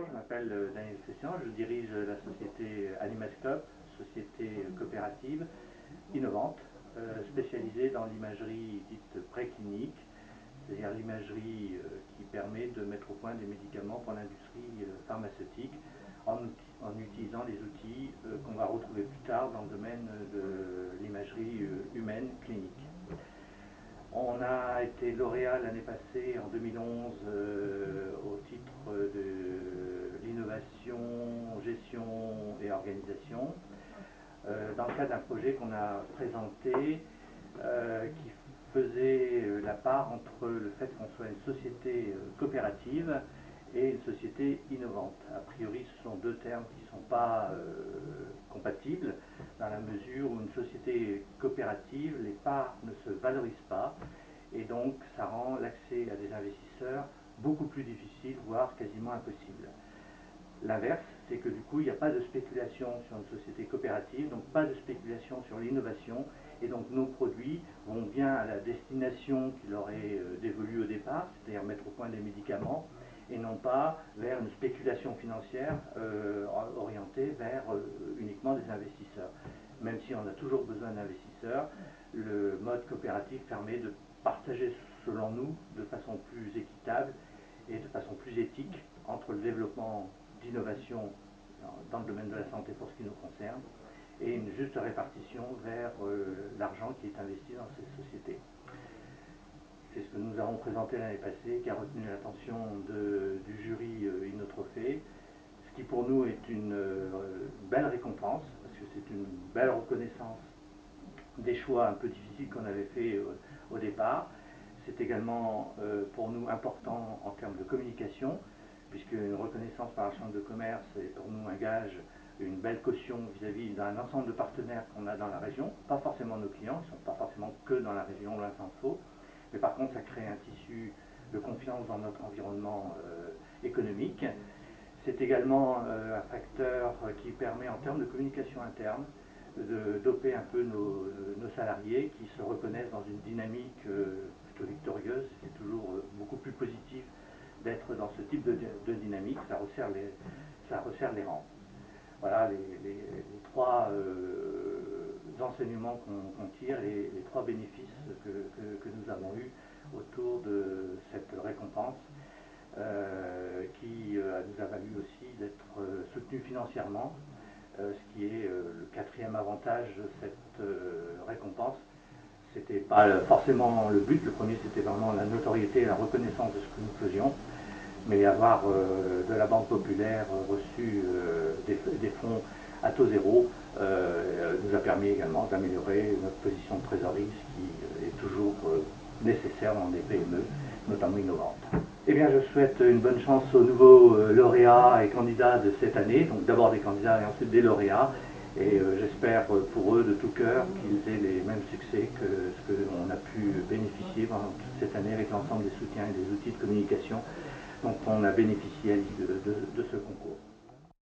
bonjour, je m'appelle Daniel Christian, je dirige la société Animascope, société coopérative innovante, spécialisée dans l'imagerie dite préclinique, c'est-à-dire l'imagerie qui permet de mettre au point des médicaments pour l'industrie pharmaceutique en utilisant les outils qu'on va retrouver plus tard dans le domaine de l'imagerie humaine clinique. On a été lauréat l'année passée, en 2011, au titre de l'innovation, gestion et organisation, dans le cadre d'un projet qu'on a présenté qui faisait la part entre le fait qu'on soit une société coopérative et une société innovante. A priori, ce sont deux termes qui ne sont pas compatibles, dans la mesure où une société coopérative, les parts ne se valorisent pas, et donc ça rend l'accès à des investisseurs beaucoup plus difficile, voire quasiment impossible. L'inverse, c'est que du coup, il n'y a pas de spéculation sur une société coopérative, donc pas de spéculation sur l'innovation, et donc nos produits vont bien à la destination qui leur est dévolue au départ, c'est-à-dire mettre au point des médicaments, et non pas vers une spéculation financière orientée vers uniquement des investisseurs. Même si on a toujours besoin d'investisseurs, le mode coopératif permet de partager, selon nous, de façon plus équitable et de façon plus éthique entre le développement d'innovation dans le domaine de la santé pour ce qui nous concerne et une juste répartition vers l'argent qui est investi dans ces sociétés. C'est ce que nous avons présenté l'année passée, qui a retenu l'attention du jury Innotrophée, ce qui pour nous est une belle récompense, parce que c'est une belle reconnaissance des choix un peu difficiles qu'on avait fait au départ. C'est également pour nous important en termes de communication, puisque une reconnaissance par la Chambre de commerce est pour nous un gage, une belle caution vis-à-vis d'un ensemble de partenaires qu'on a dans la région, pas forcément nos clients, ils ne sont pas forcément que dans la région, loin s'en faut, mais par contre ça crée un tissu de confiance dans notre environnement économique. C'est également un facteur qui permet en termes de communication interne de doper un peu nos salariés qui se reconnaissent dans une dynamique plutôt victorieuse. C'est toujours beaucoup plus positif d'être dans ce type de dynamique, ça resserre les rangs. Voilà les trois enseignements qu'on tire, les trois bénéfices que nous avons eus autour de cette récompense qui nous a valu aussi d'être soutenus financièrement, ce qui est le quatrième avantage de cette récompense. C'était pas forcément le but, le premier c'était vraiment la notoriété et la reconnaissance de ce que nous faisions, mais avoir de la Banque Populaire reçu des fonds à taux zéro nous a permis également d'améliorer notre position de trésorerie, ce qui est toujours nécessaire dans des PME, notamment innovantes. Eh bien, je souhaite une bonne chance aux nouveaux lauréats et candidats de cette année, donc d'abord des candidats et ensuite des lauréats, et j'espère pour eux de tout cœur qu'ils aient les mêmes succès que ce qu'on a pu bénéficier pendant toute cette année avec l'ensemble des soutiens et des outils de communication dont on a bénéficié à l'issue de ce concours.